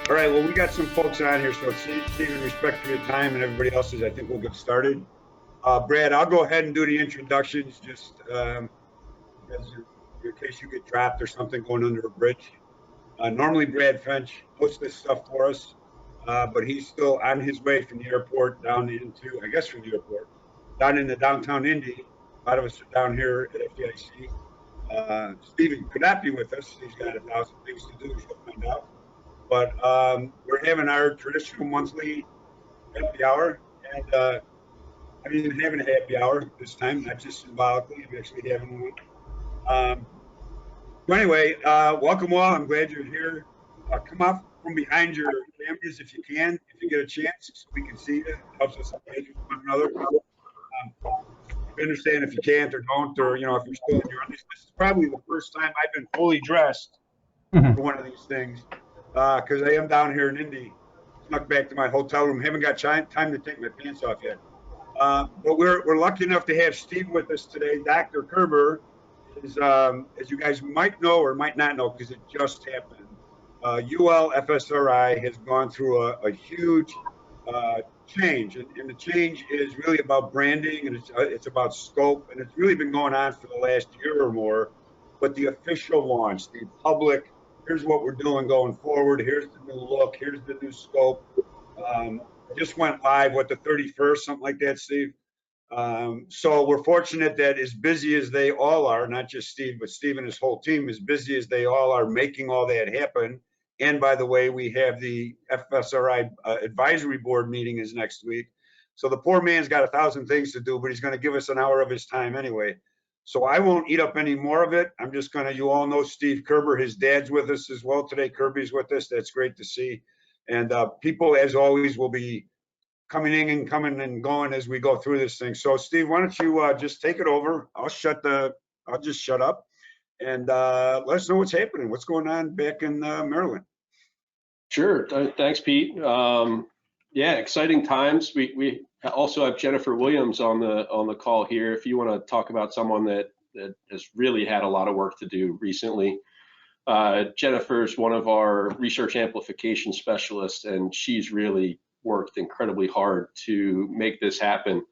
All right, well, we got some folks on here, so Steve, in respect for your time and everybody else's, I think we'll get started. Brad, I'll go ahead and do the introductions just because in case you get dropped or something going under a bridge. Normally, Brad Finch hosts this stuff for us, but he's still on his way from the airport down into, I guess, from the airport down into downtown Indy. A lot of us are down here at FDIC. Stephen could not be with us. He's got 1,000 things to do, as you'll find out. But we're having our traditional monthly happy hour, and I'm even having a happy hour this time, not just symbolically. I'm actually having one. Um, so anyway, welcome all. I'm glad you're here. Come off from behind your cameras if you can, if you get a chance, so we can see you. It helps us engage with one another. I understand if you can't or don't, or if you're still in your undies. This is probably the first time I've been fully dressed for Mhm. one of these things because I am down here in Indy. Snuck back to my hotel room. Haven't got time to take my pants off yet. But we're lucky enough to have Steve with us today. Dr. Kerber is, as you guys might know or might not know, because it just happened. UL FSRI has gone through a huge change, and the change is really about branding, and it's about scope, and it's really been going on for the last year or more. But the official launch, the public, here's what we're doing going forward. Here's the new look. Here's the new scope. Um, just went live, what, the 31st, something like that, Steve? So we're fortunate that as busy as they all are, not just Steve, but Steve and his whole team, as busy as they all are making all that happen. And by the way, we have the FSRI advisory board meeting is next week. So the poor man's got 1,000 things to do, but he's going to give us an hour of his time anyway. So I won't eat up any more of it. I'm just going to, you all know Steve Kerber, his dad's with us as well today. Kirby's with us. That's great to see. And people, as always, will be coming in and coming and going as we go through this thing. So Steve, why don't you just take it over? I'll just shut up and let us know what's happening. What's going on back in Maryland? Sure. Thanks, Pete. Yeah, exciting times. We also have Jennifer Williams on the call here. If you want to talk about someone that has really had a lot of work to do recently, Jennifer's one of our research amplification specialists, and she's really worked incredibly hard to make this happen.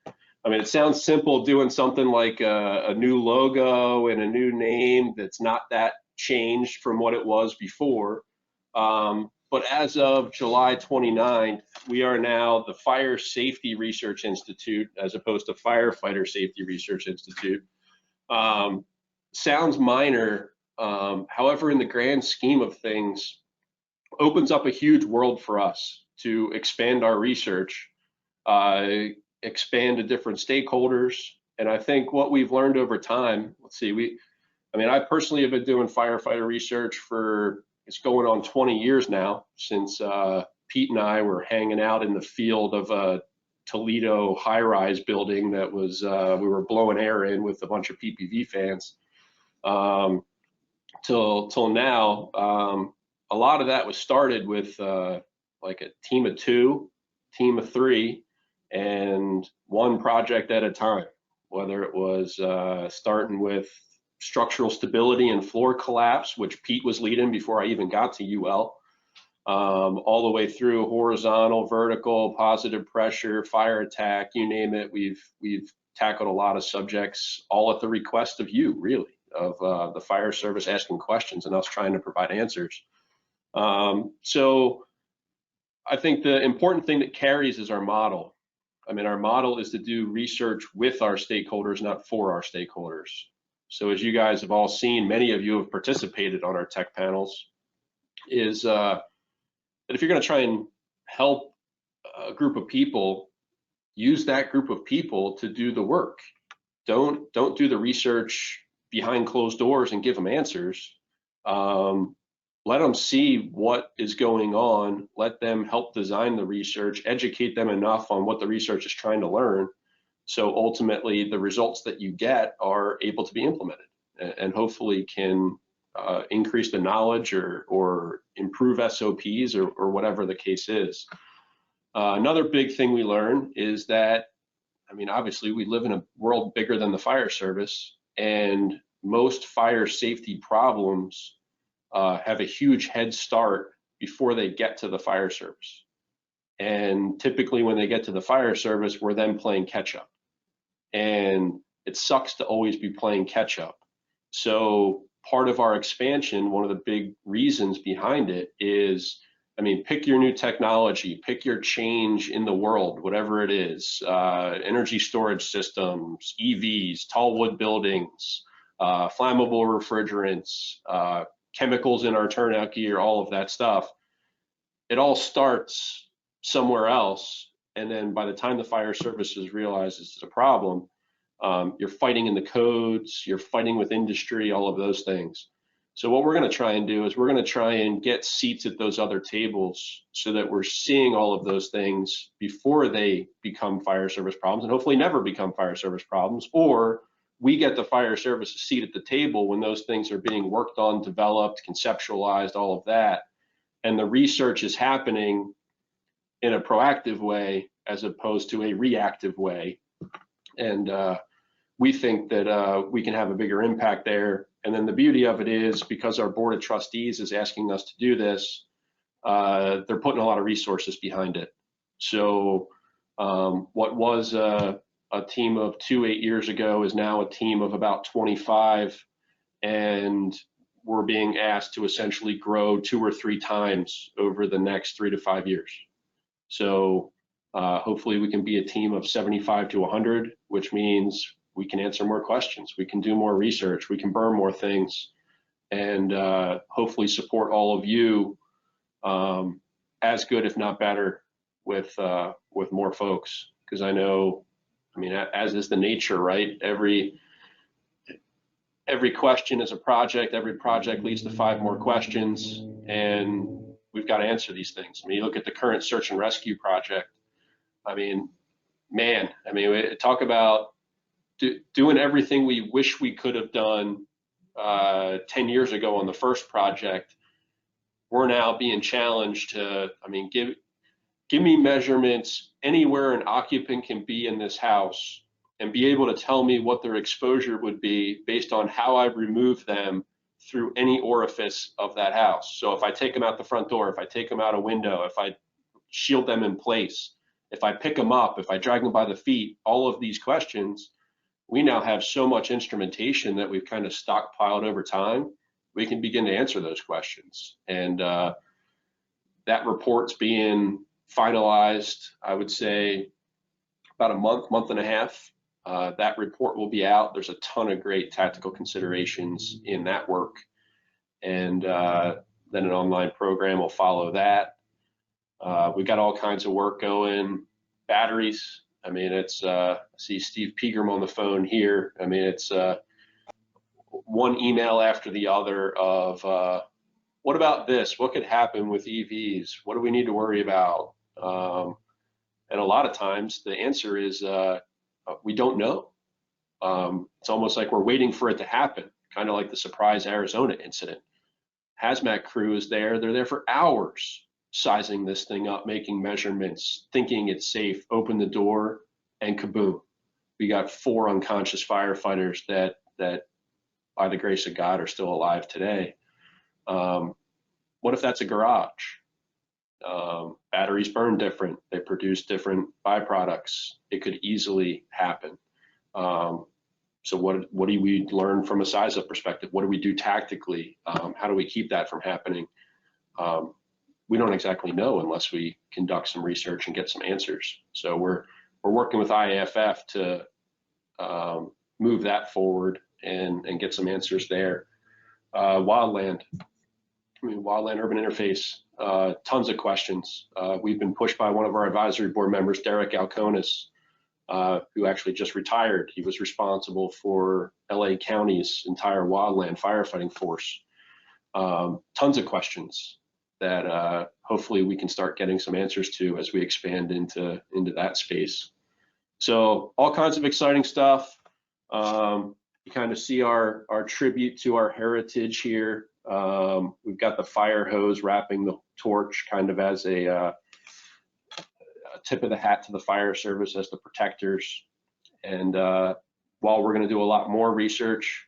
I mean, it sounds simple doing something like a new logo and a new name that's not that changed from what it was before. But as of July 29th, we are now the Fire Safety Research Institute as opposed to Firefighter Safety Research Institute. Sounds minor, however, in the grand scheme of things, opens up a huge world for us to expand our research, expand to different stakeholders. And I think what we've learned over time, I personally have been doing firefighter research for, it's going on 20 years now, since Pete and I were hanging out in the field of a Toledo high-rise building that was, we were blowing air in with a bunch of PPV fans. Till now, a lot of that was started with like a team of 2, team of 3, and one project at a time, whether it was starting with structural stability and floor collapse, which Pete was leading before I even got to UL, all the way through horizontal, vertical, positive pressure, fire attack, you name it. We've tackled a lot of subjects, all at the request of you, really, of the fire service asking questions and us trying to provide answers. So I think the important thing that carries is our model. I mean, our model is to do research with our stakeholders, not for our stakeholders. So as you guys have all seen, many of you have participated on our tech panels, is that if you're going to try and help a group of people, use that group of people to do the work. Don't do the research behind closed doors and give them answers. Let them see what is going on. Let them help design the research, educate them enough on what the research is trying to learn. So ultimately, the results that you get are able to be implemented and hopefully can increase the knowledge or improve SOPs or whatever the case is. Another big thing we learn is that, I mean, obviously we live in a world bigger than the fire service, and most fire safety problems have a huge head start before they get to the fire service. And typically when they get to the fire service, we're then playing catch up. And it sucks to always be playing catch up. So part of our expansion, one of the big reasons behind it is, I mean, pick your new technology, pick your change in the world, whatever it is, energy storage systems, EVs, tall wood buildings, flammable refrigerants, chemicals in our turnout gear, all of that stuff. It all starts somewhere else. And then by the time the fire services realize this is a problem, you're fighting in the codes, you're fighting with industry, all of those things. So what we're going to try and do is we're going to try and get seats at those other tables so that we're seeing all of those things before they become fire service problems, and hopefully never become fire service problems, or we get the fire service a seat at the table when those things are being worked on, developed, conceptualized, all of that. And the research is happening in a proactive way as opposed to a reactive way. And we think that we can have a bigger impact there. And then the beauty of it is, because our board of trustees is asking us to do this, they're putting a lot of resources behind it. So what was a team of 2 8 years ago is now a team of about 25. And we're being asked to essentially grow 2 or 3 times over the next 3 to 5 years. So hopefully we can be a team of 75 to 100, which means we can answer more questions, we can do more research, we can burn more things, and hopefully support all of you as good, if not better, with more folks. Because I know, I mean, as is the nature, right? Every question is a project. Every project leads to 5 more questions, and we've got to answer these things. I mean, you look at the current search and rescue project. I mean, man, I mean, talk about doing everything we wish we could have done 10 years ago on the first project. We're now being challenged to, I mean, give me measurements anywhere an occupant can be in this house and be able to tell me what their exposure would be based on how I remove them through any orifice of that house. So if I take them out the front door, if I take them out a window, if I shield them in place, if I pick them up, if I drag them by the feet, all of these questions, we now have so much instrumentation that we've kind of stockpiled over time, we can begin to answer those questions. And that report's being finalized, I would say, about a month and a half. That report will be out. There's a ton of great tactical considerations in that work. And then an online program will follow that. We've got all kinds of work going. Batteries. I mean, it's, I see Steve Kerber on the phone here. I mean, it's one email after the other of, what about this? What could happen with EVs? What do we need to worry about? And a lot of times the answer is, we don't know. It's almost like we're waiting for it to happen, kind of like the surprise Arizona incident. Hazmat crew is there. They're there for hours, sizing this thing up, making measurements, thinking it's safe, open the door, and kaboom. We got 4 unconscious firefighters that by the grace of God are still alive today. What if that's a garage? Batteries burn different. They produce different byproducts. It could easily happen. So what do we learn from a size up perspective? What do we do tactically? How do we keep that from happening? We don't exactly know unless we conduct some research and get some answers. So we're working with IAFF to move that forward and get some answers there. Wildland, wildland urban interface, tons of questions. We've been pushed by one of our advisory board members, Derek Alconis, who actually just retired. He was responsible for LA County's entire wildland firefighting force. Tons of questions that hopefully we can start getting some answers to as we expand into that space. So all kinds of exciting stuff. You kind of see our tribute to our heritage here. We've got the fire hose wrapping the torch kind of as a tip of the hat to the fire service as the protectors. And while we're going to do a lot more research,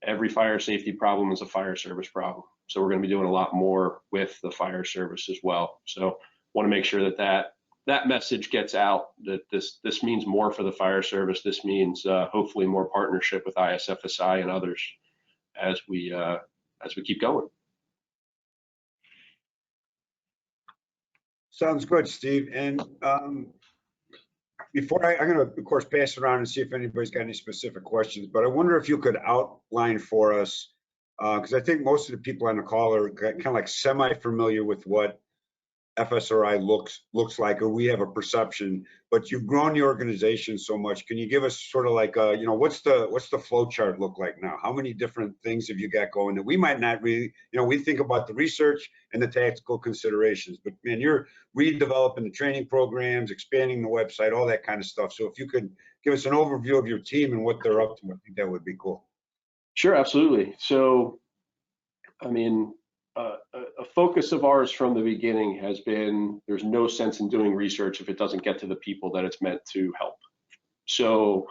every fire safety problem is a fire service problem. So we're going to be doing a lot more with the fire service as well. So want to make sure that message gets out, that this means more for the fire service. This means hopefully more partnership with ISFSI and others as we keep going. Sounds good, Steve. And before I'm going to, of course, pass it around and see if anybody's got any specific questions, but I wonder if you could outline for us, because I think most of the people on the call are kind of like semi-familiar with what FSRI looks like, or we have a perception, but you've grown the organization so much. Can you give us sort of like what's the flow chart look like now? How many different things have you got going that we might not really, we think about the research and the tactical considerations, but man, you're redeveloping the training programs, expanding the website, all that kind of stuff. So if you could give us an overview of your team and what they're up to, I think that would be cool. Sure, absolutely. So, I mean, a focus of ours from the beginning has been there's no sense in doing research if it doesn't get to the people that it's meant to help. So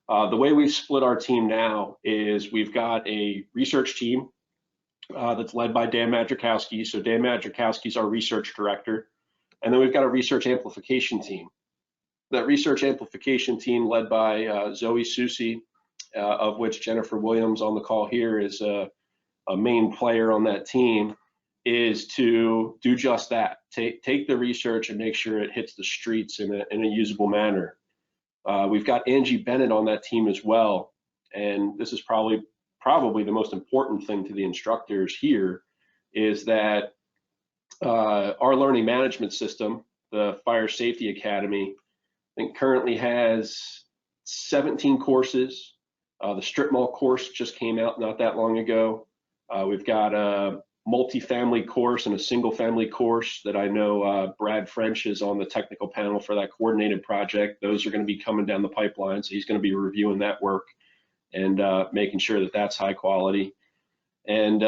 the way we've split our team now is we've got a research team that's led by Dan Madrzykowski. So Dan Madrzykowski is our research director. And then we've got a research amplification team. That research amplification team led by Zoe Susi, of which Jennifer Williams on the call here is a main player on that team, is to do just that. Take the research and make sure it hits the streets in a usable manner. We've got Angie Bennett on that team as well, and this is probably the most important thing to the instructors here, is that our learning management system, the Fire Safety Academy, I think currently has 17 courses. The strip mall course just came out not that long ago. We've got a multi-family course and a single family course that I know Brad French is on the technical panel for that coordinated project. Those are going to be coming down the pipeline. So he's going to be reviewing that work and making sure that that's high quality. And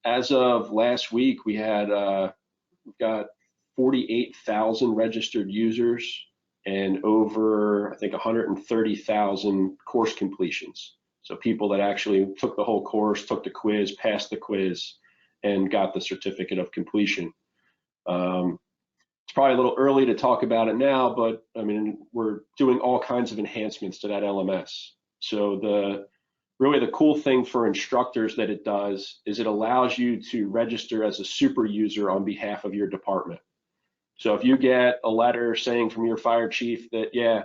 as of last week, we've got 48,000 registered users and over, I think, 130,000 course completions. So people that actually took the whole course, took the quiz, passed the quiz, and got the certificate of completion. It's probably a little early to talk about it now, but I mean, we're doing all kinds of enhancements to that LMS. So really the cool thing for instructors that it does is it allows you to register as a super user on behalf of your department. So if you get a letter saying from your fire chief that, yeah,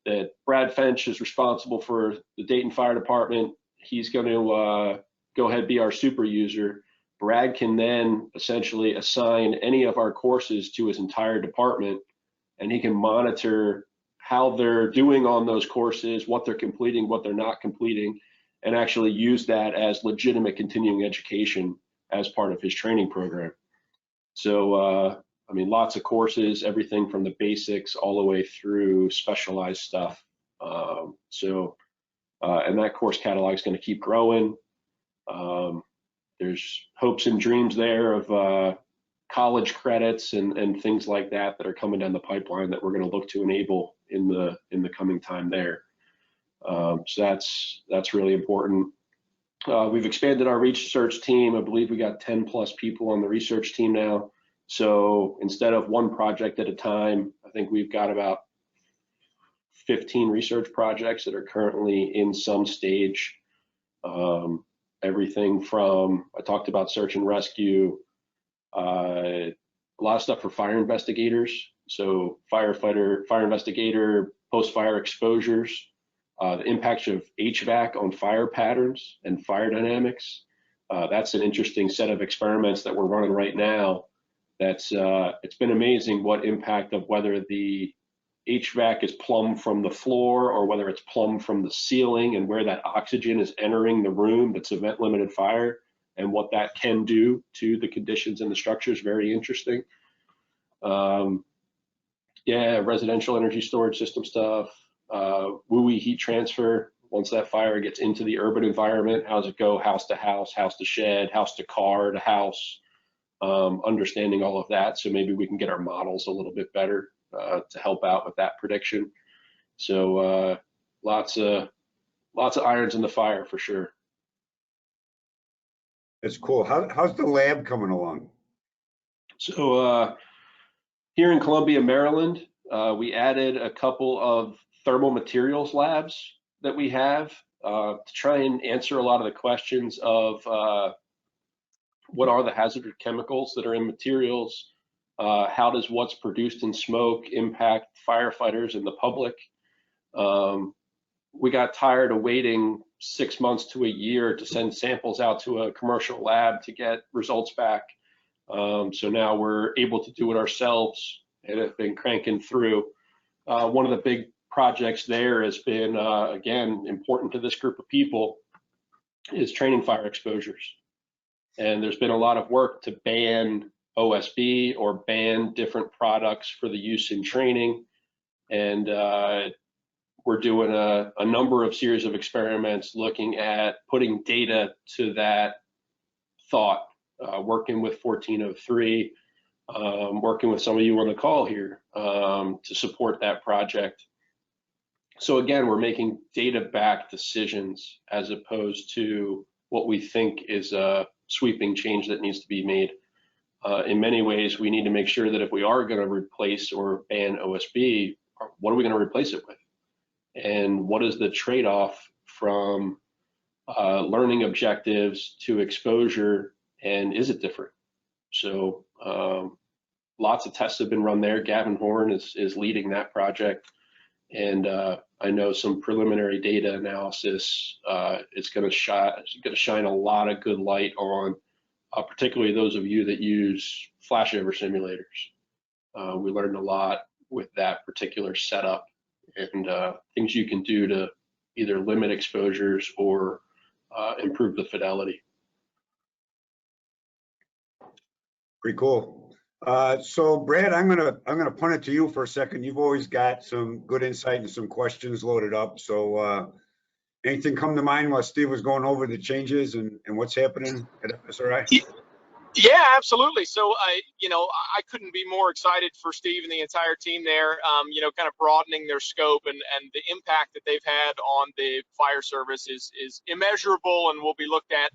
that Brad French is responsible for the Dayton Fire Department, he's going to go ahead and be our super user. Brad can then essentially assign any of our courses to his entire department, and he can monitor how they're doing on those courses, what they're completing, what they're not completing, and actually use that as legitimate continuing education as part of his training program. So, I mean, lots of courses, everything from the basics all the way through specialized stuff. And that course catalog is going to keep growing. There's hopes and dreams there of college credits and things like that that are coming down the pipeline that we're going to look to enable in the coming time there. So that's really important. We've expanded our research team. I believe we got 10 plus people on the research team now. So instead of one project at a time, I think we've got about 15 research projects that are currently in some stage. Everything from, I talked about search and rescue, a lot of stuff for fire investigators. So firefighter, fire investigator, post-fire exposures, the impacts of HVAC on fire patterns and fire dynamics. That's an interesting set of experiments that we're running right now. It's been amazing what impact of whether the HVAC is plumb from the floor or whether it's plumb from the ceiling, and where that oxygen is entering the room that's a vent limited fire, and what that can do to the conditions in the structure is very interesting. Yeah, residential energy storage system stuff, WUI heat transfer. Once that fire gets into the urban environment, how does it go house to shed, house to car to house? Understanding all of that, so maybe we can get our models a little bit better to help out with that prediction. So lots of irons in the fire for sure. That's cool. How's the lab coming along? So here in Columbia, Maryland, we added a couple of thermal materials labs that we have to try and answer a lot of the questions of what are the hazardous chemicals that are in materials? How does what's produced in smoke impact firefighters and the public? We got tired of waiting 6 months to a year to send samples out to a commercial lab to get results back. So now we're able to do it ourselves and have been cranking through. One of the big projects there has been, again, important to this group of people, is training fire exposures. And there's been a lot of work to ban OSB or ban different products for the use in training. And we're doing a number of series of experiments looking at putting data to that thought, working with 1403, working with some of you on the call here to support that project. So again, we're making data-backed decisions as opposed to what we think is a sweeping change that needs to be made. In many ways, we need to make sure that if we are going to replace or ban OSB, what are we going to replace it with? And what is the trade-off from learning objectives to exposure, and is it different? So lots of tests have been run there. Gavin Horn is leading that project. And I know some preliminary data analysis is going to shine a lot of good light on, particularly those of you that use flashover simulators. We learned a lot with that particular setup and things you can do to either limit exposures or improve the fidelity. Pretty cool. So Brad, I'm gonna punt it to you for a second. You've always got some good insight and some questions loaded up. So anything come to mind while Steve was going over the changes and what's happening at FSRI? Yeah, absolutely. So I couldn't be more excited for Steve and the entire team there. Kind of broadening their scope and the impact that they've had on the fire service is immeasurable and will be looked at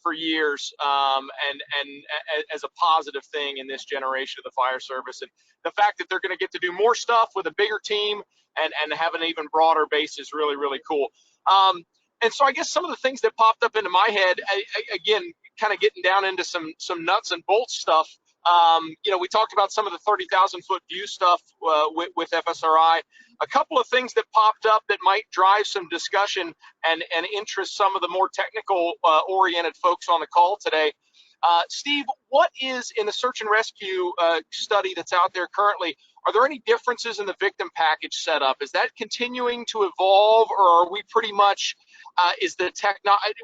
for years, and as a positive thing in this generation of the fire service. And the fact that they're going to get to do more stuff with a bigger team and have an even broader base is really, really cool. And so I guess some of the things that popped up into my head, again, kind of getting down into some nuts and bolts stuff. We talked about some of the 30,000 foot view stuff with FSRI. A couple of things that popped up that might drive some discussion and interest some of the more technical oriented folks on the call today. Steve, what is in the search and rescue study that's out there currently? Are there any differences in the victim package setup? Is that continuing to evolve, or are we pretty much is the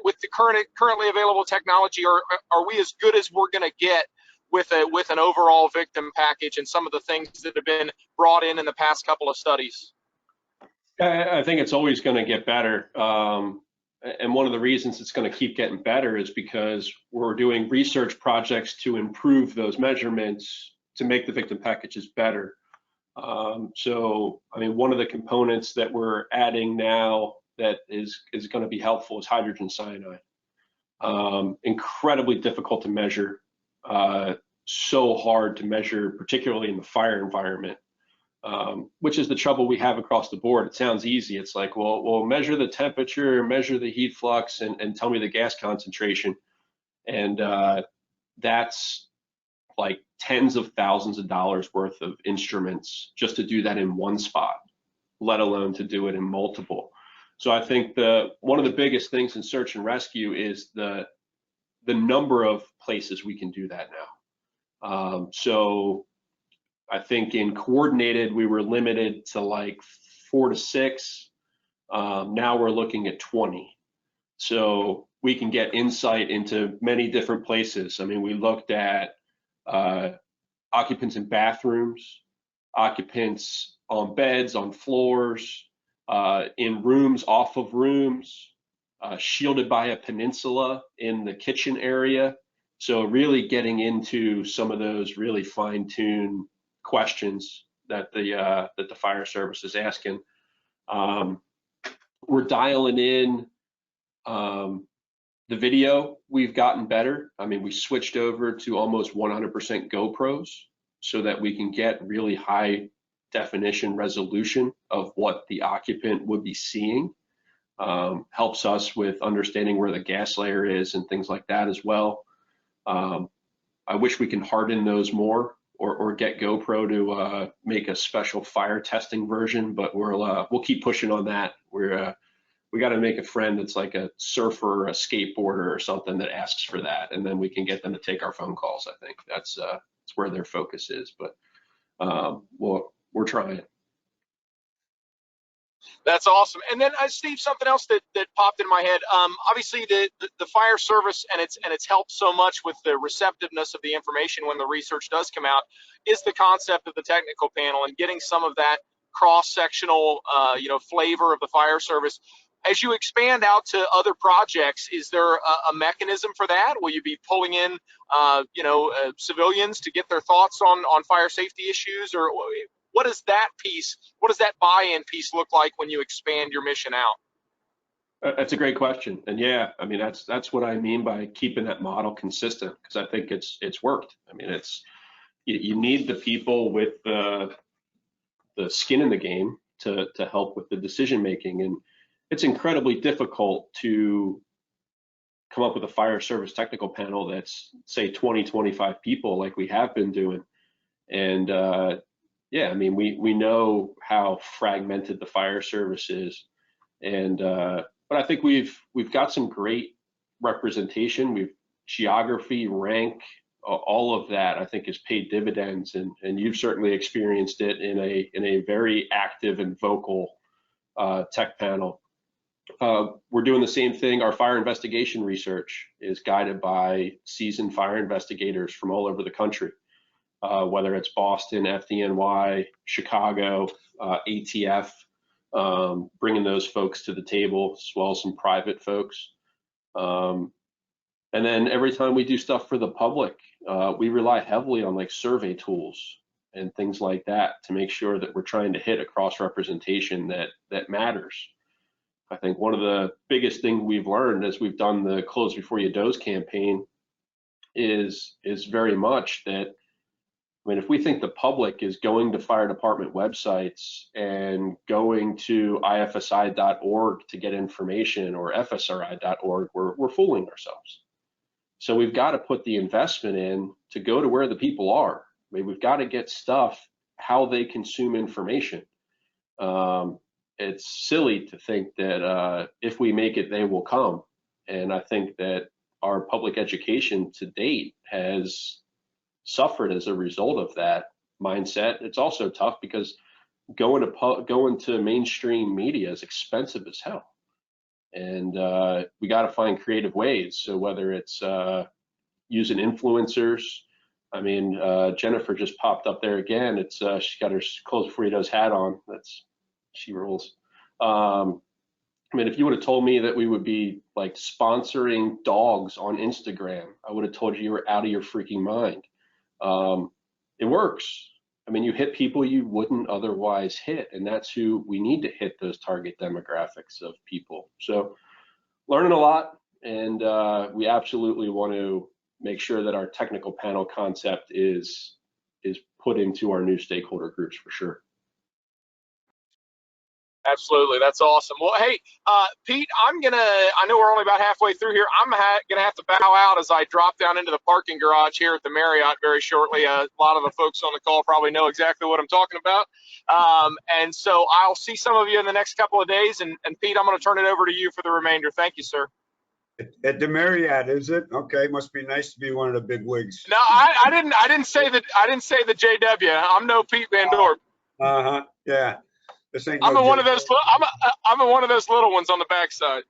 with the currently available technology, or are we as good as we're going to get with an overall victim package and some of the things that have been brought in the past couple of studies? I think it's always going to get better. And one of the reasons it's going to keep getting better is because we're doing research projects to improve those measurements to make the victim packages better. So, I mean, one of the components that we're adding now that is going to be helpful is hydrogen cyanide. Incredibly difficult to measure, so hard to measure, particularly in the fire environment. Which is the trouble we have across the board. It sounds easy. It's like, well, measure the temperature, measure the heat flux, and tell me the gas concentration. And that's like tens of thousands of dollars worth of instruments just to do that in one spot, let alone to do it in multiple. So I think one of the biggest things in search and rescue is the number of places we can do that now. So I think in coordinated, we were limited to like 4 to 6. Now we're looking at 20. So we can get insight into many different places. I mean, we looked at occupants in bathrooms, occupants on beds, on floors, in rooms, off of rooms, shielded by a peninsula in the kitchen area. So really getting into some of those really fine-tuned questions that the fire service is asking. We're dialing in The video, we've gotten better. I mean, we switched over to almost 100% GoPros so that we can get really high definition resolution of what the occupant would be seeing. Helps us with understanding where the gas layer is and things like that as well. I wish we can harden those more, or get GoPro to make a special fire testing version, but we'll keep pushing on that. We got to make a friend that's like a surfer, a skateboarder, or something that asks for that, and then we can get them to take our phone calls. I think that's where their focus is, but we're trying. That's awesome. And then Steve, something else that popped in my head. Obviously, the fire service and it's helped so much with the receptiveness of the information when the research does come out is the concept of the technical panel and getting some of that cross-sectional flavor of the fire service. As you expand out to other projects, is there a mechanism for that? Will you be pulling in civilians to get their thoughts on fire safety issues, or what does that piece, what does that buy-in piece look like when you expand your mission out? That's a great question, and yeah, I mean that's what I mean by keeping that model consistent, because I think it's worked. I mean, you need the people with the skin in the game to help with the decision making, and it's incredibly difficult to come up with a fire service technical panel that's say 20-25 people like we have been doing, and yeah, I mean, we know how fragmented the fire service is, and but I think we've got some great representation. We've geography, rank, all of that I think has paid dividends, and you've certainly experienced it in a very active and vocal tech panel. We're doing the same thing. Our fire investigation research is guided by seasoned fire investigators from all over the country. Whether it's Boston, FDNY, Chicago, ATF, bringing those folks to the table, as well as some private folks. And then every time we do stuff for the public, we rely heavily on like survey tools and things like that to make sure that we're trying to hit a cross representation that matters. I think one of the biggest things we've learned as we've done the Close Before You Doze campaign is very much that, I mean, if we think the public is going to fire department websites and going to IFSI.org to get information, or FSRI.org, we're fooling ourselves. So we've got to put the investment in to go to where the people are. I mean, we've got to get stuff how they consume information. It's silly to think that if we make it, they will come. And I think that our public education to date has suffered as a result of that mindset. It's also tough because going to mainstream media is expensive as hell, and we got to find creative ways. So whether it's using influencers, I mean, Jennifer just popped up there again. It's she's got her Close Before You Doze hat on. She rules. I mean, if you would have told me that we would be like sponsoring dogs on Instagram, I would have told you were out of your freaking mind. It works. I mean, you hit people you wouldn't otherwise hit, and that's who we need to hit, those target demographics of people. So learning a lot, and we absolutely want to make sure that our technical panel concept is put into our new stakeholder groups for sure. Absolutely, that's awesome. Well, hey, Pete, I know we're only about halfway through here. I'm gonna have to bow out as I drop down into the parking garage here at the Marriott very shortly. A lot of the folks on the call probably know exactly what I'm talking about. And so I'll see some of you in the next couple of days. And Pete, I'm gonna turn it over to you for the remainder. Thank you, sir. At the Marriott, is it? Okay, must be nice to be one of the big wigs. No, I didn't say that. I didn't say the JW. I'm no Pete Van Dorp. Yeah. This ain't I'm no in one of those. I'm in one of those little ones on the backside.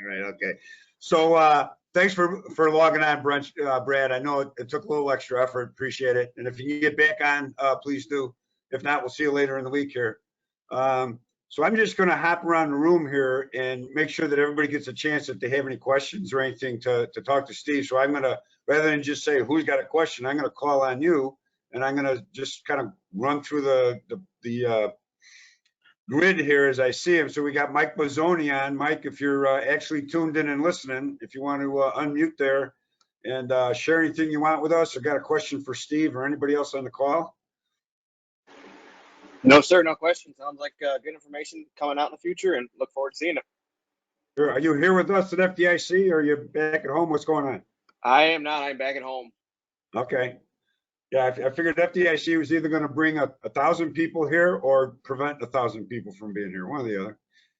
Right. Okay. So thanks for logging on, Brad. I know it took a little extra effort. Appreciate it. And if you can get back on, please do. If not, we'll see you later in the week here. So I'm just going to hop around the room here and make sure that everybody gets a chance if they have any questions or anything to talk to Steve. So I'm going to, rather than just say who's got a question, I'm going to call on you, and I'm going to just kind of run through the grid here as I see him. So we got Mike Bozzoni on. Mike, if you're actually tuned in and listening, if you want to unmute there and share anything you want with us, or got a question for Steve or anybody else on the call. No, sir, no question. Sounds like good information coming out in the future, and look forward to seeing it. Sure. Are you here with us at FDIC, or are you back at home? What's going on? I am not. I'm back at home. Okay. Yeah, I figured FDIC was either going to bring 1,000 people here or prevent 1,000 people from being here, one or the other.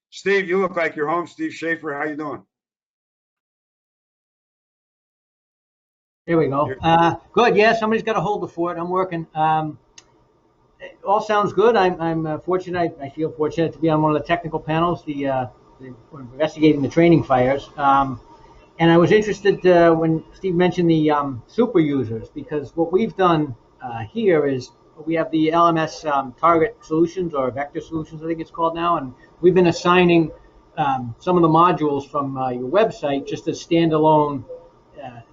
Steve, you look like you're home. Steve Schaefer, how you doing? There we go. Good. Yeah, somebody's got to hold the fort. I'm working. It all sounds good. I'm fortunate. I feel fortunate to be on one of the technical panels, the investigating the training fires. And I was interested when Steve mentioned the super users, because what we've done here is we have the LMS target solutions, or vector solutions, I think it's called now, and we've been assigning some of the modules from your website just as standalone.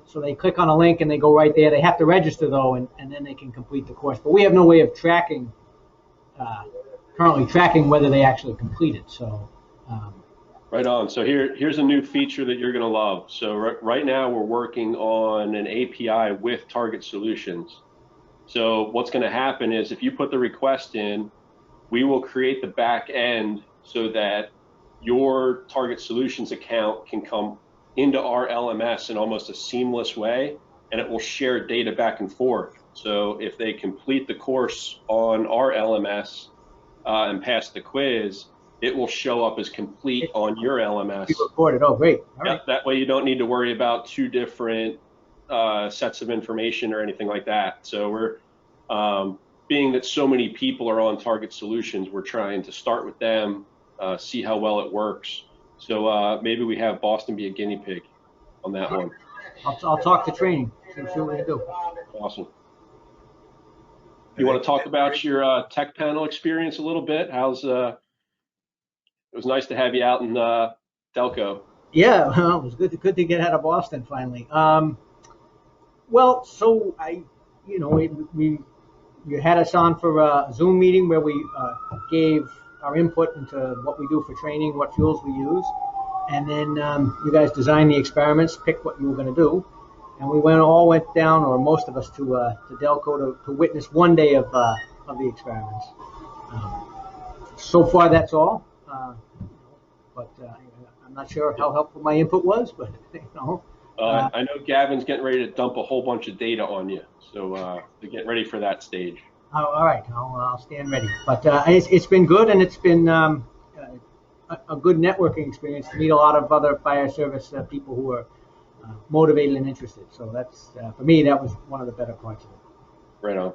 So they click on a link and they go right there. They have to register though, and then they can complete the course. But we have no way of tracking, currently tracking whether they actually complete it. So. Right on. So here's a new feature that you're going to love. So right now we're working on an API with Target Solutions. So what's going to happen is if you put the request in, we will create the back end so that your Target Solutions account can come into our LMS in almost a seamless way, and it will share data back and forth. So if they complete the course on our LMS and pass the quiz, it will show up as complete on your LMS. You recorded. Oh, great. All right. That way you don't need to worry about two different sets of information or anything like that. So we're, being that so many people are on Target Solutions, we're trying to start with them, see how well it works. So maybe we have Boston be a guinea pig on that one. I'll talk to training. See what we can do. Awesome. You want to talk about your tech panel experience a little bit? It was nice to have you out in Delco. Yeah, well, it was good to get out of Boston finally. Well, so you had us on for a Zoom meeting where we gave our input into what we do for training, what fuels we use, and then you guys designed the experiments, picked what you were going to do, and we went down, or most of us, to Delco to witness one day of the experiments. So far, that's all. But I'm not sure how helpful my input was, but I know Gavin's getting ready to dump a whole bunch of data on you, so get ready for that stage. All right, I'll stand ready. But it's been good, and it's been a good networking experience to meet a lot of other fire service people who are motivated and interested. So that's for me, that was one of the better parts of it. Right on.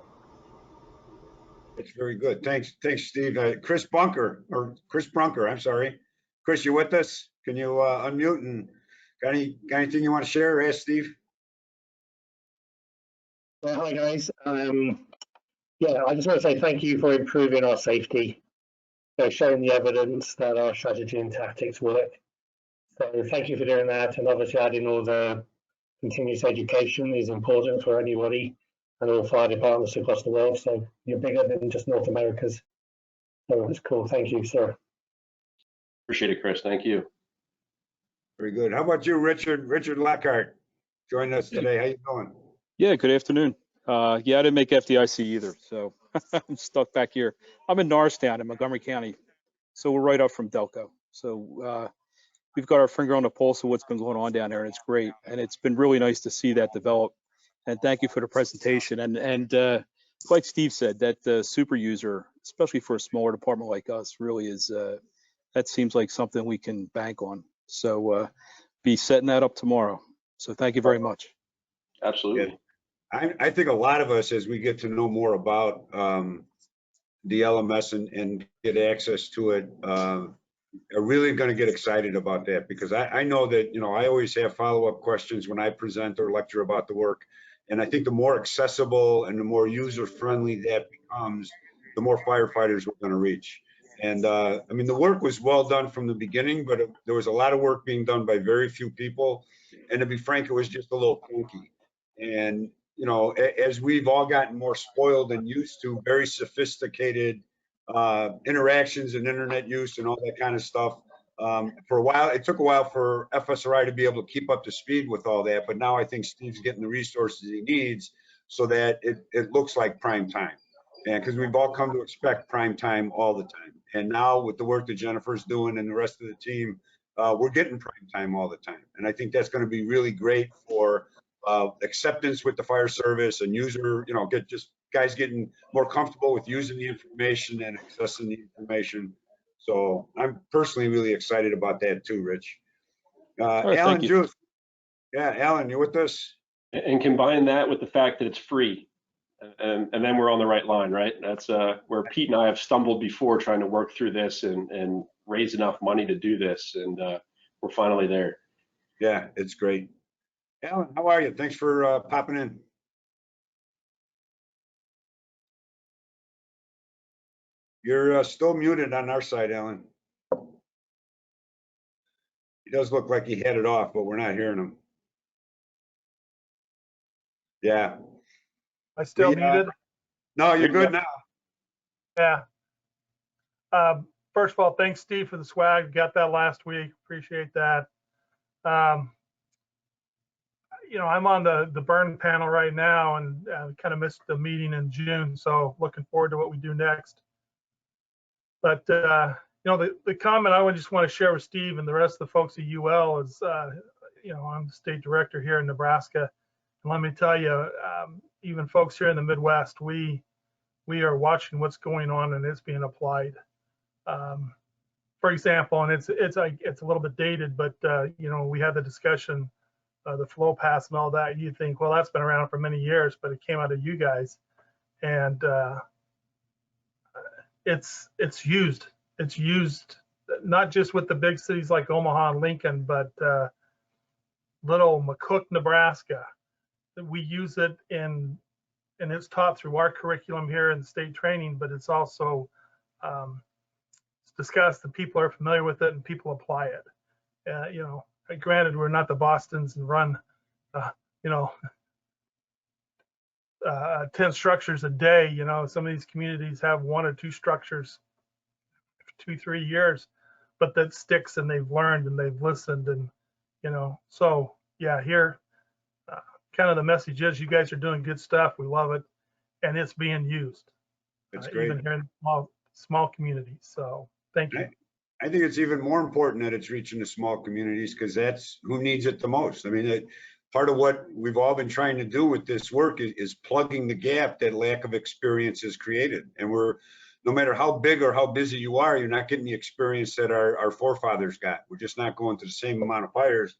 It's very good. Thanks, Steve. Chris Brunker, I'm sorry. Chris, you with us? Can you unmute, and got anything you want to share or ask Steve? Well, hi guys. Yeah, I just want to say thank you for improving our safety, showing the evidence that our strategy and tactics work. So thank you for doing that, and obviously adding all the continuous education is important for anybody and all fire departments across the world. So you're bigger than just North America's. So it's cool. Thank you, sir. Appreciate it, Chris. Thank you. Very good. How about you, Richard? Richard Lockhart joining us today. How you doing? Yeah, good afternoon. Yeah, I didn't make FDIC either, so I'm stuck back here. I'm in Norristown in Montgomery County, so we're right up from Delco. So we've got our finger on the pulse of what's been going on down there, and it's great. And it's been really nice to see that develop. And thank you for the presentation. And like Steve said, that super user, especially for a smaller department like us, really is, that seems like something we can bank on. So be setting that up tomorrow. So thank you very much. Absolutely. Yeah. I think a lot of us, as we get to know more about the LMS and get access to it, are really going to get excited about that, because I know that, I always have follow-up questions when I present or lecture about the work. And I think the more accessible and the more user-friendly that becomes, the more firefighters we're going to reach. And I mean, the work was well done from the beginning, but there was a lot of work being done by very few people. And to be frank, it was just a little clunky. And as we've all gotten more spoiled and used to very sophisticated interactions and internet use and all that kind of stuff. For a while, it took a while for FSRI to be able to keep up to speed with all that, but now I think Steve's getting the resources he needs so that it looks like prime time. And because we've all come to expect prime time all the time. And now with the work that Jennifer's doing and the rest of the team, we're getting prime time all the time. And I think that's going to be really great for acceptance with the fire service and user, just guys getting more comfortable with using the information and accessing the information. So I'm personally really excited about that too, Rich. right, Alan, thank you. Juice. Yeah, Alan, you with us? And combine that with the fact that it's free. And then we're on the right line, right? That's where Pete and I have stumbled before trying to work through this and raise enough money to do this. And we're finally there. Yeah, it's great. Alan, how are you? Thanks for popping in. You're still muted on our side, Alan. He does look like he had it off, but we're not hearing him. Yeah. I still muted? No, you're good now. Yeah. First of all, thanks, Steve, for the swag. Got that last week. Appreciate that. I'm on the burn panel right now and kind of missed the meeting in June, so looking forward to what we do next. But the comment I would just want to share with Steve and the rest of the folks at UL is, I'm the state director here in Nebraska, and let me tell you, even folks here in the Midwest, we are watching what's going on and it's being applied. For example, and it's a little bit dated, but we had the discussion, the flow paths and all that. You think, well, that's been around for many years, but it came out of you guys, and it's used. It's used not just with the big cities like Omaha and Lincoln, but little McCook, Nebraska. We use it and it's taught through our curriculum here in state training, but it's also it's discussed and people are familiar with it and people apply it. Granted, we're not the Bostons and run, 10 structures a day. Some of these communities have 1 or 2 structures, 2-3 years, but that sticks and they've learned and they've listened and, so yeah, here, kind of the message is you guys are doing good stuff. We love it. And it's being used. It's great. Even here in small communities. So thank you. I think it's even more important that it's reaching the small communities because that's who needs it the most. I mean, part of what we've all been trying to do with this work is plugging the gap that lack of experience has created. And no matter how big or how busy you are, you're not getting the experience that our forefathers got. We're just not going to the same amount of fires.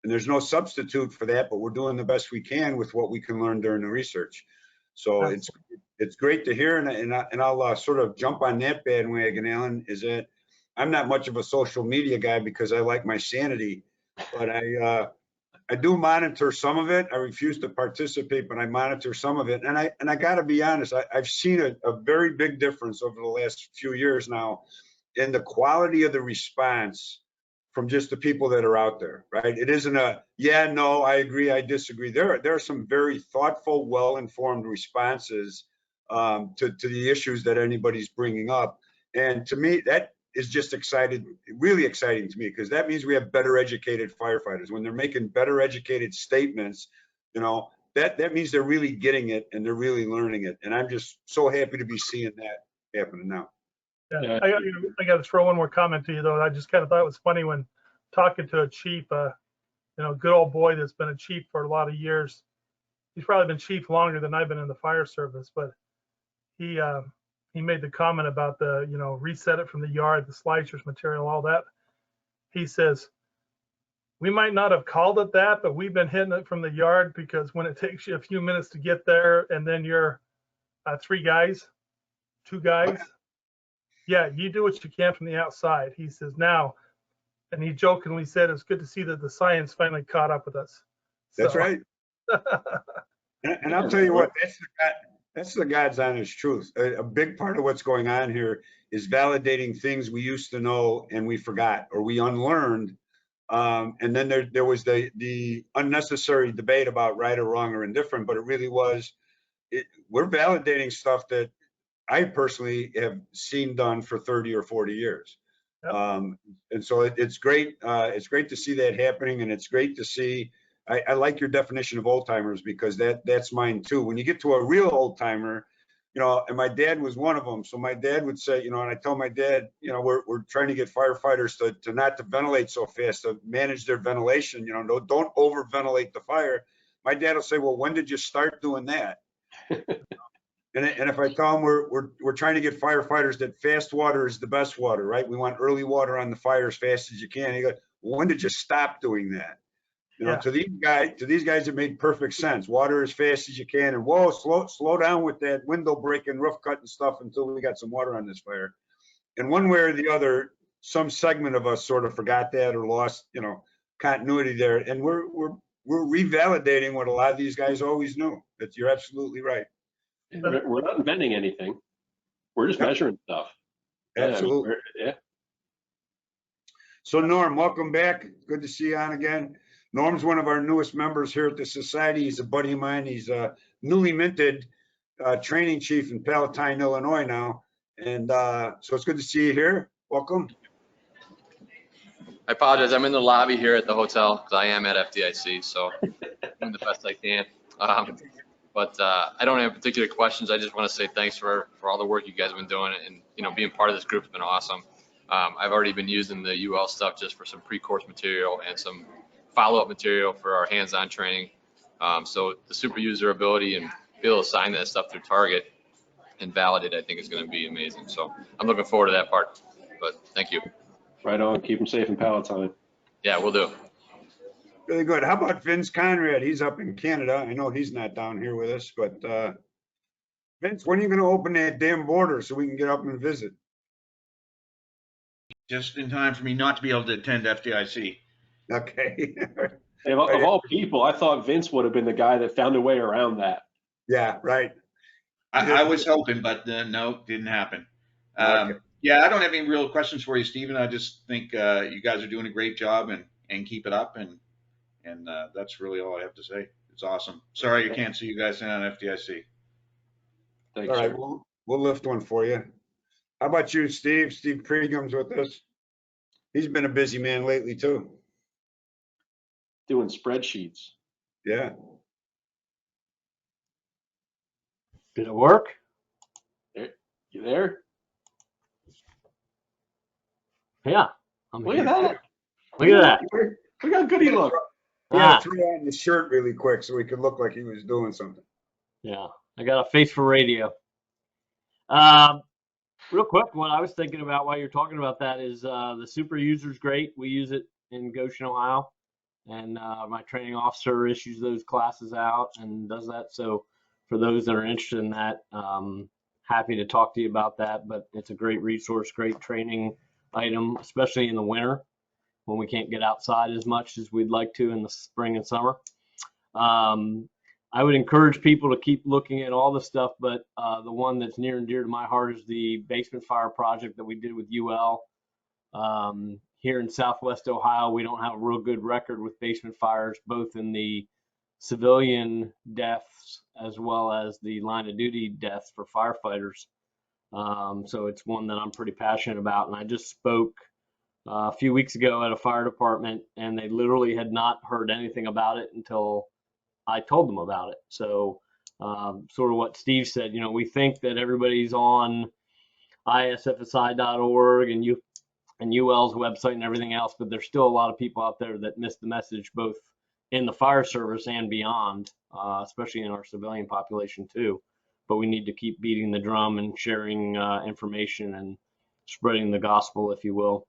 And there's no substitute for that, but we're doing the best we can with what we can learn during the research. So it's great to hear, and I'll sort of jump on that bandwagon, Alan, is that I'm not much of a social media guy because I like my sanity, but I do monitor some of it. I refuse to participate, but I monitor some of it. And I got to be honest, I've seen a very big difference over the last few years now in the quality of the response from just the people that are out there, right? It isn't a, yeah, no, I agree, I disagree. There are some very thoughtful, well-informed responses to the issues that anybody's bringing up. And to me, that is just really exciting to me, because that means we have better educated firefighters. When they're making better educated statements, that means they're really getting it and they're really learning it. And I'm just so happy to be seeing that happening now. Yeah, I got to throw one more comment to you though. I just kind of thought it was funny when talking to a chief, good old boy that's been a chief for a lot of years. He's probably been chief longer than I've been in the fire service, but he made the comment about the, reset it from the yard, the slicers material, all that. He says, we might not have called it that, but we've been hitting it from the yard because when it takes you a few minutes to get there and then you're 2 guys, yeah, you do what you can from the outside. He says now, and he jokingly said, it's good to see that the science finally caught up with us. That's right. And I'll tell you what, that's the God's honest truth. A big part of what's going on here is validating things we used to know and we forgot or we unlearned. And then there was the unnecessary debate about right or wrong or indifferent, but it really was, we're validating stuff that I personally have seen done for 30 or 40 years. Yep. And so it's great. It's great to see that happening, and it's great to see. I like your definition of old timers, because that's mine too. When you get to a real old timer, you know, and my dad was one of them. So my dad would say, you know, and I tell my dad, you know, we're trying to get firefighters to not to ventilate so fast, to manage their ventilation. You know, don't over ventilate the fire. My dad will say, well, when did you start doing that? And if I tell them we're trying to get firefighters that fast water is the best water, right? We want early water on the fire as fast as you can. He goes, well, when did you stop doing that? You know, Yeah. to these guys, it made perfect sense. Water as fast as you can, and whoa, slow down with that window breaking, roof cutting stuff until we got some water on this fire. And one way or the other, some segment of us sort of forgot that or lost, you know, continuity there. And we're revalidating what a lot of these guys always knew. That you're absolutely right. We're not inventing anything. We're just measuring stuff. Absolutely. Yeah. So Norm, welcome back. Good to see you on again. Norm's one of our newest members here at the society. He's a buddy of mine. He's a newly minted training chief in Palatine, Illinois now. And so it's good to see you here. Welcome. I apologize. I'm in the lobby here at the hotel because I am at FDIC, so I'm doing the best I can. But I don't have particular questions. I just want to say thanks for all the work you guys have been doing, and you know, being part of this group has been awesome. I've already been using the UL stuff just for some pre-course material and some follow-up material for our hands-on training. So the super user ability and be able to sign that stuff through Target and validate, I think is going to be amazing. So I'm looking forward to that part. But thank you. Right on. Keep them safe in Palatine. Yeah, we'll do. Really good. How about Vince Conrad? He's up in Canada. I know he's not down here with us, but Vince, when are you going to open that damn border so we can get up and visit? Just in time for me not to be able to attend FDIC. Okay. Of all people, I thought Vince would have been the guy that found a way around that. Yeah, right. I was hoping, but no, didn't happen. Okay. Yeah, I don't have any real questions for you, Stephen. I just think you guys are doing a great job, and keep it up, and that's really all I have to say. It's awesome. Sorry I can't see you guys on FDIC. Thanks, All right, sir. we'll lift one for you. How about you, Steve? Steve Kriegum's with us. He's been a busy man lately too. Doing spreadsheets. Yeah. Did it work? You there? Yeah. I'm Look here. at that. Look at that. Look how good he looked. He had to throw on the shirt really quick so he could look like he was doing something. Yeah. I got a face for radio. Real quick, what I was thinking about while you're talking about that is the super user's great. We use it in Goshen, Ohio, and my training officer issues those classes out and does that. So for those that are interested in that, happy to talk to you about that. But it's a great resource, great training item, especially in the winter when we can't get outside as much as we'd like to in the spring and summer. I would encourage people to keep looking at all the stuff, but the one that's near and dear to my heart is the basement fire project that we did with UL. Here in Southwest Ohio, we don't have a real good record with basement fires, both in the civilian deaths as well as the line of duty deaths for firefighters. So it's one that I'm pretty passionate about. And I just spoke a few weeks ago at a fire department, and they literally had not heard anything about it until I told them about it. So sort of what Steve said, you know, we think that everybody's on ISFSI.org and UL's website and everything else, but there's still a lot of people out there that miss the message, both in the fire service and beyond, especially in our civilian population too. But we need to keep beating the drum and sharing information and spreading the gospel, if you will.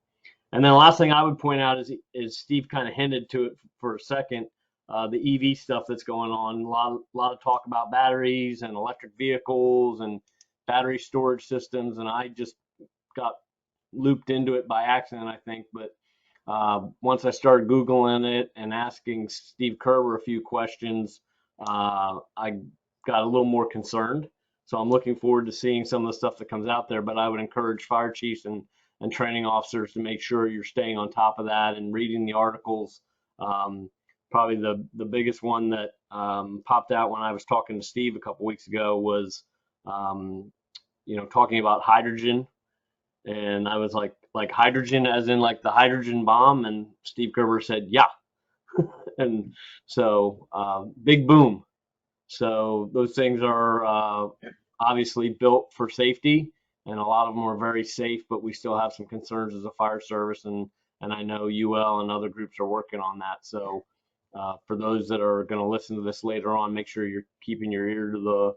And then the last thing I would point out is Steve kind of hinted to it for a second, the EV stuff that's going on. A lot of talk about batteries and electric vehicles and battery storage systems, and I just got looped into it by accident, I think. But once I started Googling it and asking Steve Kerber a few questions, I got a little more concerned. So I'm looking forward to seeing some of the stuff that comes out there. But I would encourage fire chiefs and training officers to make sure you're staying on top of that and reading the articles. Probably the biggest one that popped out when I was talking to Steve a couple weeks ago was talking about hydrogen, and I was like hydrogen as in like the hydrogen bomb, and Steve Kerber said, yeah. And so big boom. So those things are obviously built for safety, and a lot of them are very safe, but we still have some concerns as a fire service, and I know UL and other groups are working on that. So for those that are going to listen to this later on, make sure you're keeping your ear to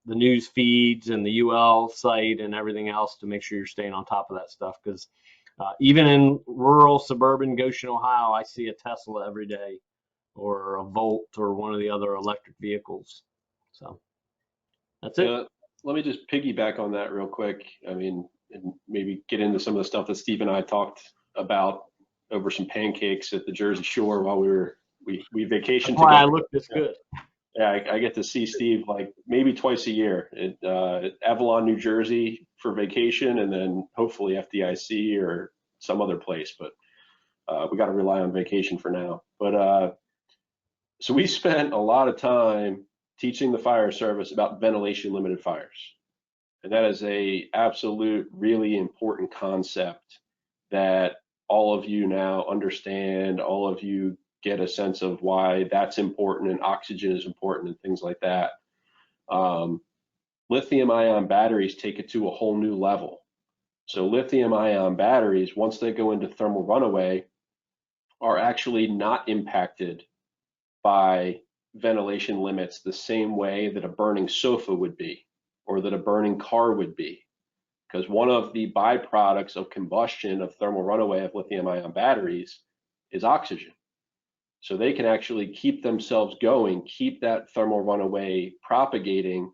the news feeds and the UL site and everything else to make sure you're staying on top of that stuff, because even in rural suburban Goshen, Ohio, I see a Tesla every day, or a Volt, or one of the other electric vehicles. So that's it. Let me just piggyback on that real quick. I mean, and maybe get into some of the stuff that Steve and I talked about over some pancakes at the Jersey Shore while we vacationed That's why I together. look this good. Yeah, I get to see Steve like maybe twice a year at Avalon, New Jersey for vacation, and then hopefully FDIC or some other place. But we got to rely on vacation for now. But so we spent a lot of time teaching the fire service about ventilation limited fires. And that is a absolute really important concept that all of you now understand, all of you get a sense of why that's important and oxygen is important and things like that. Lithium ion batteries take it to a whole new level. So lithium ion batteries, once they go into thermal runaway, are actually not impacted by ventilation limits the same way that a burning sofa would be, or that a burning car would be. Because one of the byproducts of combustion of thermal runaway of lithium ion batteries is oxygen. So they can actually keep themselves going, keep that thermal runaway propagating,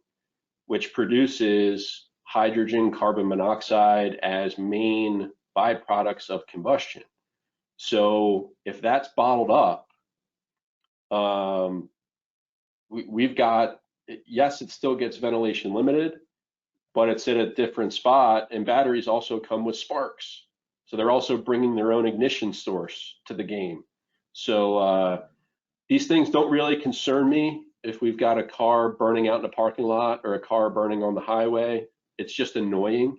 which produces hydrogen, carbon monoxide as main byproducts of combustion. So if that's bottled up, we've got, yes, it still gets ventilation limited, but it's at a different spot, and batteries also come with sparks. So they're also bringing their own ignition source to the game. So these things don't really concern me if we've got a car burning out in a parking lot or a car burning on the highway. It's just annoying.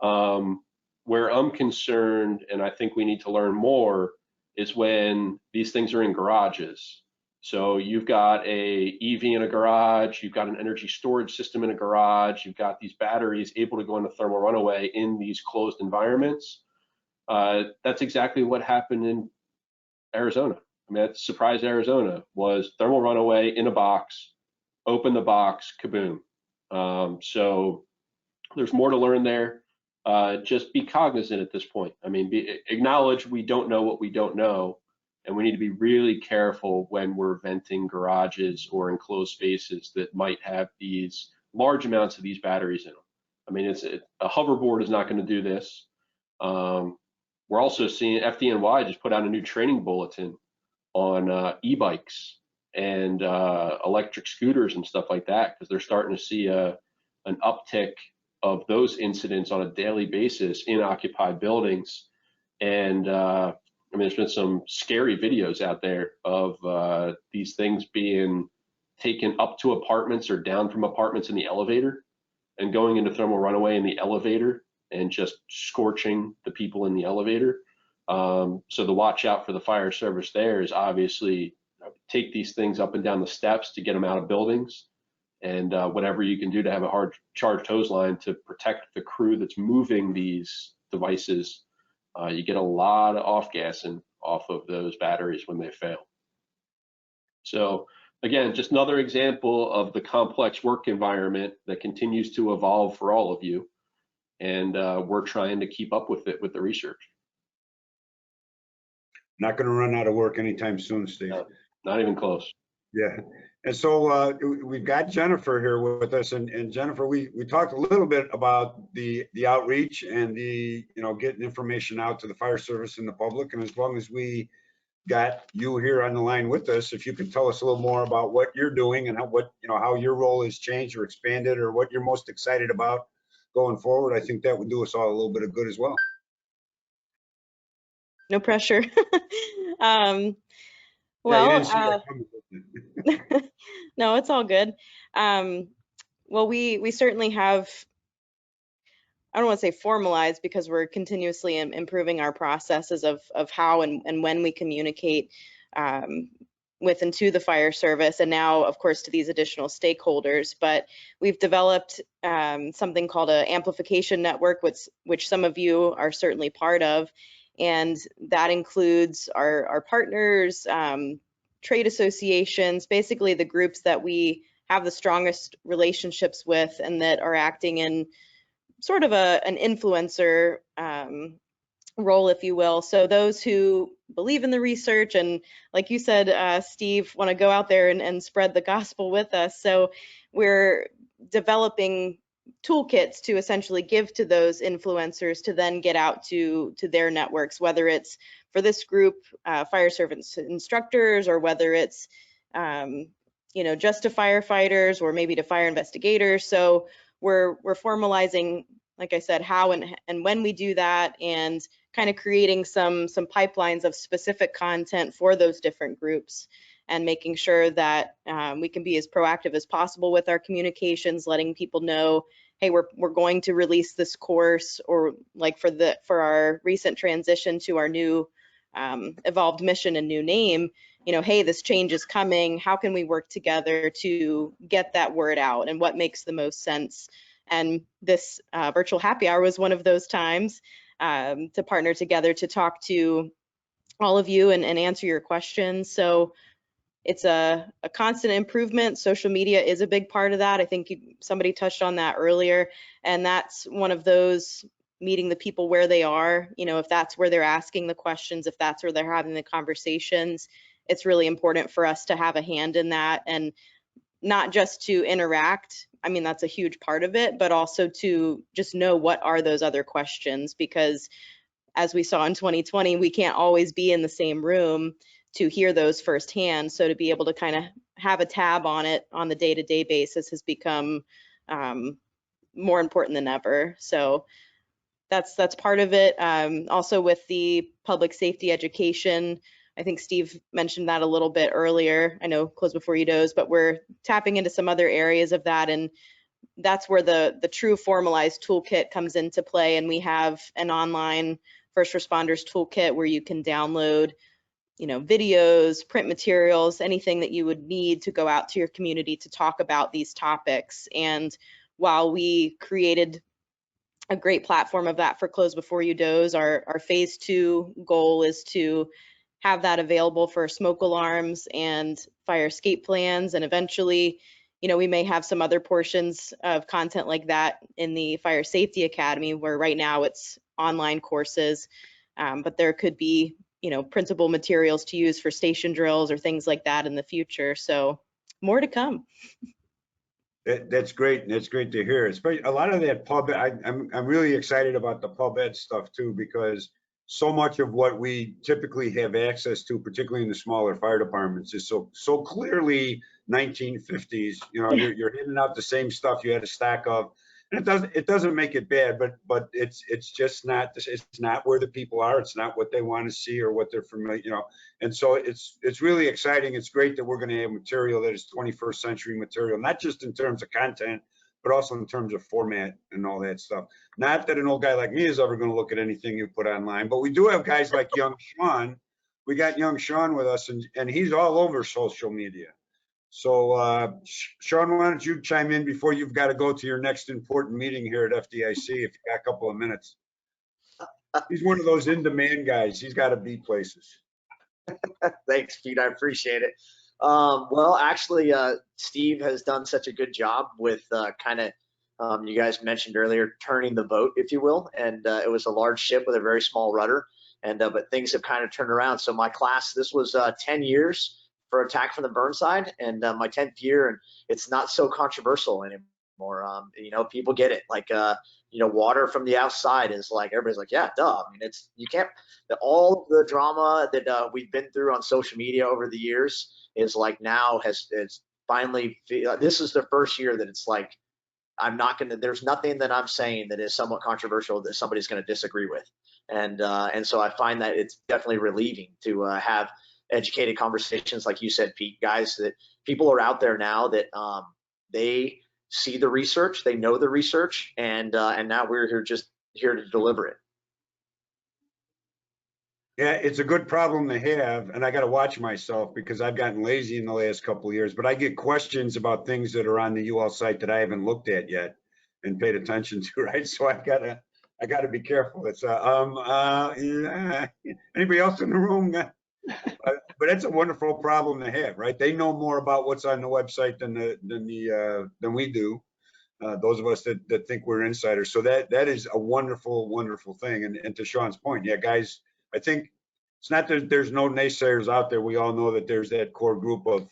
Where I'm concerned, and I think we need to learn more, is when these things are in garages. So you've got a EV in a garage, you've got an energy storage system in a garage, you've got these batteries able to go into thermal runaway in these closed environments. That's exactly what happened in Arizona. I mean, that's Surprise, Arizona was thermal runaway in a box, open the box, kaboom. So there's more to learn there. Just be cognizant at this point. I mean, acknowledge we don't know what we don't know, and we need to be really careful when we're venting garages or enclosed spaces that might have these large amounts of these batteries in them. I mean, a hoverboard is not going to do this. We're also seeing FDNY just put out a new training bulletin on e-bikes and electric scooters and stuff like that, because they're starting to see an uptick of those incidents on a daily basis in occupied buildings. And I mean, there's been some scary videos out there of these things being taken up to apartments or down from apartments in the elevator and going into thermal runaway in the elevator and just scorching the people in the elevator. So the watch out for the fire service there is obviously take these things up and down the steps to get them out of buildings, and whatever you can do to have a hard charged hose line to protect the crew that's moving these devices. You get a lot of off-gassing off of those batteries when they fail. So again, just another example of the complex work environment that continues to evolve for all of you. And we're trying to keep up with it with the research. Not going to run out of work anytime soon, Steve. No, not even close. Yeah. And so we've got Jennifer here with us, and Jennifer, we talked a little bit about the outreach and the, getting information out to the fire service and the public. And as long as we got you here on the line with us, if you could tell us a little more about what you're doing and how your role has changed or expanded, or what you're most excited about going forward, I think that would do us all a little bit of good as well. No pressure. Well, yeah, you didn't see that coming. no, it's all good. Well, we certainly have, I don't want to say formalized, because we're continuously improving our processes of how and when we communicate with and to the fire service, and now, of course, to these additional stakeholders. But we've developed something called an amplification network, which some of you are certainly part of, and that includes our partners, trade associations, basically the groups that we have the strongest relationships with and that are acting in sort of an influencer role, if you will. So those who believe in the research and, like you said, Steve, want to go out there and spread the gospel with us. So we're developing toolkits to essentially give to those influencers to then get out to their networks, whether it's for this group, fire service instructors, or whether it's just to firefighters or maybe to fire investigators. So we're formalizing, like I said, how and when we do that, and kind of creating some pipelines of specific content for those different groups, and making sure that we can be as proactive as possible with our communications, letting people know, hey, we're going to release this course, or like for our recent transition to our new evolved mission and new name, hey, this change is coming. How can we work together to get that word out, and what makes the most sense? And this virtual happy hour was one of those times to partner together to talk to all of you and answer your questions. So it's a constant improvement. Social media is a big part of that. I think somebody touched on that earlier, and that's one of those, meeting the people where they are. If that's where they're asking the questions, if that's where they're having the conversations, it's really important for us to have a hand in that, and not just to interact. I mean, that's a huge part of it, but also to just know what are those other questions, because as we saw in 2020, we can't always be in the same room to hear those firsthand. So to be able to kind of have a tab on it on the day-to-day basis has become more important than ever. So that's part of it. Also with the public safety education, I think Steve mentioned that a little bit earlier. I know close before you doze, but we're tapping into some other areas of that, and that's where the true formalized toolkit comes into play. And we have an online first responders toolkit where you can download, videos, print materials, anything that you would need to go out to your community to talk about these topics. And while we created a great platform of that for Close Before You Doze, our phase 2 goal is to have that available for smoke alarms and fire escape plans. And eventually, we may have some other portions of content like that in the Fire Safety Academy, where right now it's online courses, but there could be, printable materials to use for station drills or things like that in the future. So more to come. That's great. That's great to hear. Especially a lot of that pub. I'm really excited about the pub ed stuff too, because so much of what we typically have access to, particularly in the smaller fire departments, is so clearly 1950s. You're handing out the same stuff you had a stack of, and it doesn't make it bad, but it's just not. It's not where the people are. It's not what they want to see or what they're familiar. And so it's really exciting. It's great that we're going to have material that is 21st century material, not just in terms of content, but also in terms of format and all that stuff. Not that an old guy like me is ever going to look at anything you put online, but we do have guys like young Sean. We got young Sean with us, and he's all over social media. So, Sean, why don't you chime in before you've got to go to your next important meeting here at FDIC, if you got a couple of minutes. He's one of those in-demand guys. He's got to be places. Thanks, Pete. I appreciate it. Well, actually, Steve has done such a good job with you guys mentioned earlier, turning the boat, if you will. And it was a large ship with a very small rudder. But things have kind of turned around. So my class, this was 10 years for Attack from the Burn Side, and my 10th year, and it's not so controversial anymore. People get it. Like, water from the outside is like, everybody's like, yeah, duh. I mean, you can't, all of the drama that we've been through on social media over the years is like now has finally, this is the first year that it's like, there's nothing that I'm saying that is somewhat controversial that somebody's going to disagree with. And so I find that it's definitely relieving to have educated conversations, like you said, Pete, guys, that people are out there now that they see the research, they know the research, and now we're here to deliver it. Yeah, it's a good problem to have, and I got to watch myself because I've gotten lazy in the last couple of years. But I get questions about things that are on the UL site that I haven't looked at yet and paid attention to, right? So I gotta be careful. It's yeah. Anybody else in the room? But it's a wonderful problem to have, right? They know more about what's on the website than we do. Those of us that think we're insiders. So that is a wonderful, wonderful thing. And to Sean's point, yeah, guys, I think it's not that there's no naysayers out there. We all know that there's that core group of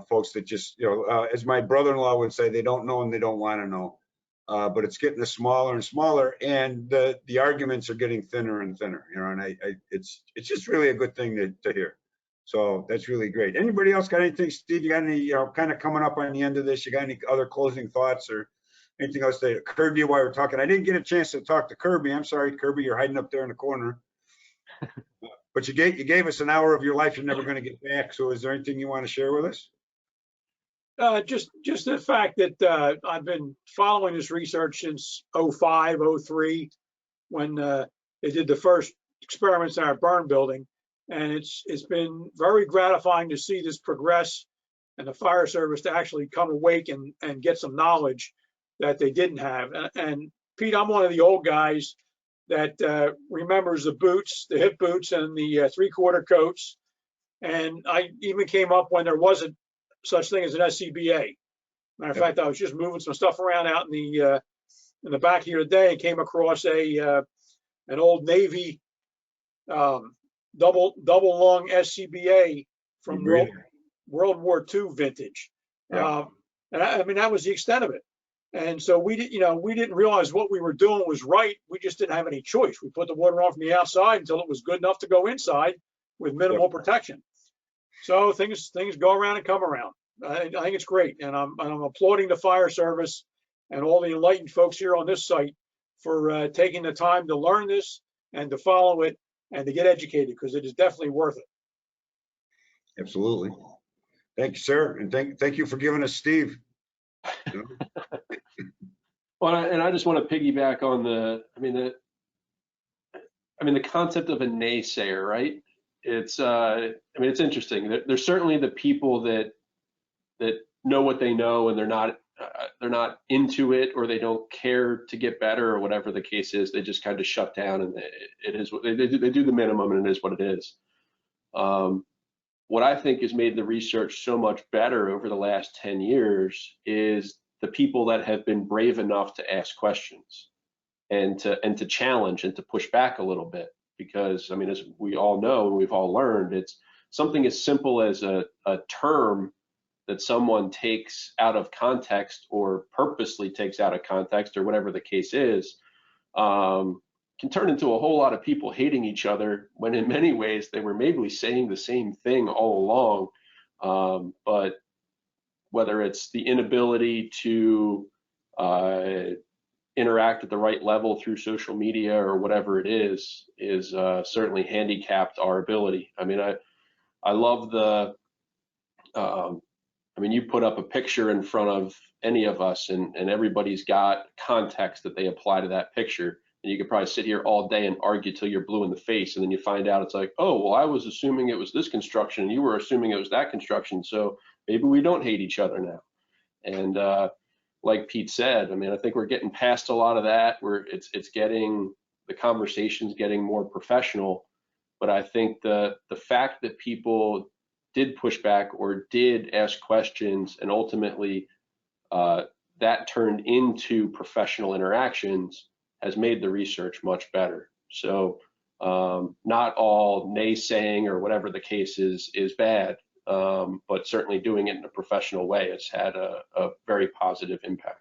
folks that just, as my brother-in-law would say, they don't know and they don't want to know. But it's getting smaller and smaller, and the arguments are getting thinner and thinner. And it's just really a good thing to hear. So that's really great. Anybody else got anything? Steve, you got any, kind of coming up on the end of this? You got any other closing thoughts or anything else that occurred to you while we were talking? I didn't get a chance to talk to Kirby. I'm sorry, Kirby, you're hiding up there in the corner. But you gave us an hour of your life you're never going to get back. So is there anything you want to share with us? Just the fact that I've been following this research since 05, 03, when they did the first experiments in our burn building. And it's been very gratifying to see this progress and the fire service to actually come awake and get some knowledge that they didn't have. And Pete, I'm one of the old guys that remembers the boots, the hip boots and the 3/4 coats. And I even came up when there wasn't such thing as an SCBA. Matter of fact, I was just moving some stuff around out in the back here today and came across an old Navy double lung SCBA from World War II vintage. Yeah. And I mean, that was the extent of it. And so we didn't realize what we were doing was right. We just didn't have any choice. We put the water on from the outside until it was good enough to go inside with minimal protection. So things go around and come around. I think it's great, and I'm applauding the fire service and all the enlightened folks here on this site for taking the time to learn this and to follow it and to get educated, because it is definitely worth it. Absolutely. Thank you, sir, and thank you for giving us Steve. Well, and I just want to piggyback on the concept of a naysayer, right? It's it's interesting. There's certainly the people that know what they know and they're not into it, or they don't care to get better, or whatever the case is. They just kind of shut down, and it is what they do the minimum, and it is what it is. What I think has made the research so much better over the last 10 years is the people that have been brave enough to ask questions and to challenge and to push back a little bit. Because as we all know, we've all learned, it's something as simple as a term that someone takes out of context or purposely takes out of context, or whatever the case is, can turn into a whole lot of people hating each other, when in many ways they were maybe saying the same thing all along. But whether it's the inability to interact at the right level through social media or whatever it is certainly handicapped our ability. I love the, you put up a picture in front of any of us, and everybody's got context that they apply to that picture. And you could probably sit here all day and argue till you're blue in the face, and then you find out it's like, oh, well, I was assuming it was this construction, and you were assuming it was that construction, so maybe we don't hate each other now. And like Pete said, I think we're getting past a lot of that. It's getting, the conversation's getting more professional. But I think the fact that people did push back or did ask questions, and ultimately that turned into professional interactions, has made the research much better. So not all naysaying or whatever the case is bad, but certainly doing it in a professional way has had a very positive impact.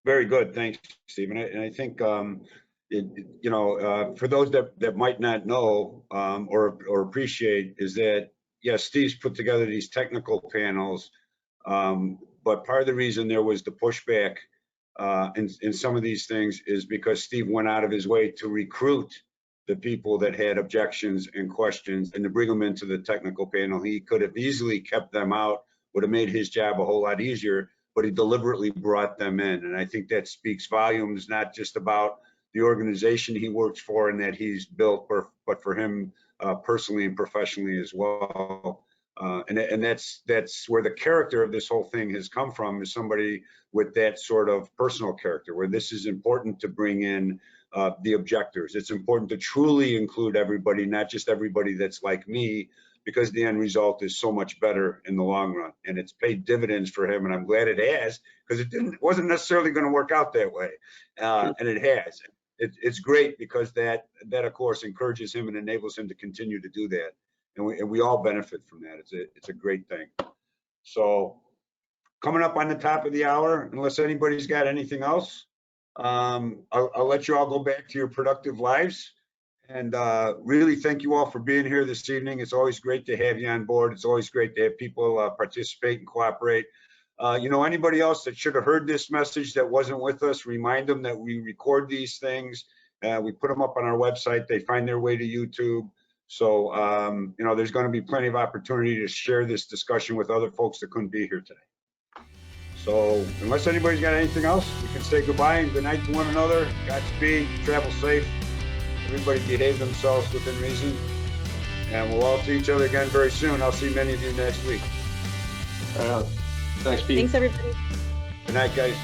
Very good, thanks, Stephen. And I think for those that might not know or appreciate, is that yes, Steve's put together these technical panels, but part of the reason there was the pushback in some of these things is because Steve went out of his way to recruit the people that had objections and questions and to bring them into the technical panel. He could have easily kept them out, would have made his job a whole lot easier, but he deliberately brought them in. And I think that speaks volumes, not just about the organization he works for and that he's built, but for him personally and professionally as well. And that's where the character of this whole thing has come from, is somebody with that sort of personal character, where this is important to bring in the objectors. It's important to truly include everybody, not just everybody that's like me, because the end result is so much better in the long run. And it's paid dividends for him, and I'm glad it has, because it wasn't necessarily going to work out that way, and it has. It's great because that of course encourages him and enables him to continue to do that, and we all benefit from that. It's a great thing. So coming up on the top of the hour, unless anybody's got anything else, I'll let you all go back to your productive lives. And really thank you all for being here this evening. It's always great to have you on board. It's always great to have people participate and cooperate. Anybody else that should have heard this message that wasn't with us, remind them that we record these things. We put them up on our website. They find their way to YouTube. So, there's going to be plenty of opportunity to share this discussion with other folks that couldn't be here today. So unless anybody's got anything else, we can say goodbye and good night to one another. Godspeed, travel safe. Everybody behave themselves within reason. And we'll all see each other again very soon. I'll see many of you next week. Thanks, Pete. Thanks, everybody. Good night, guys.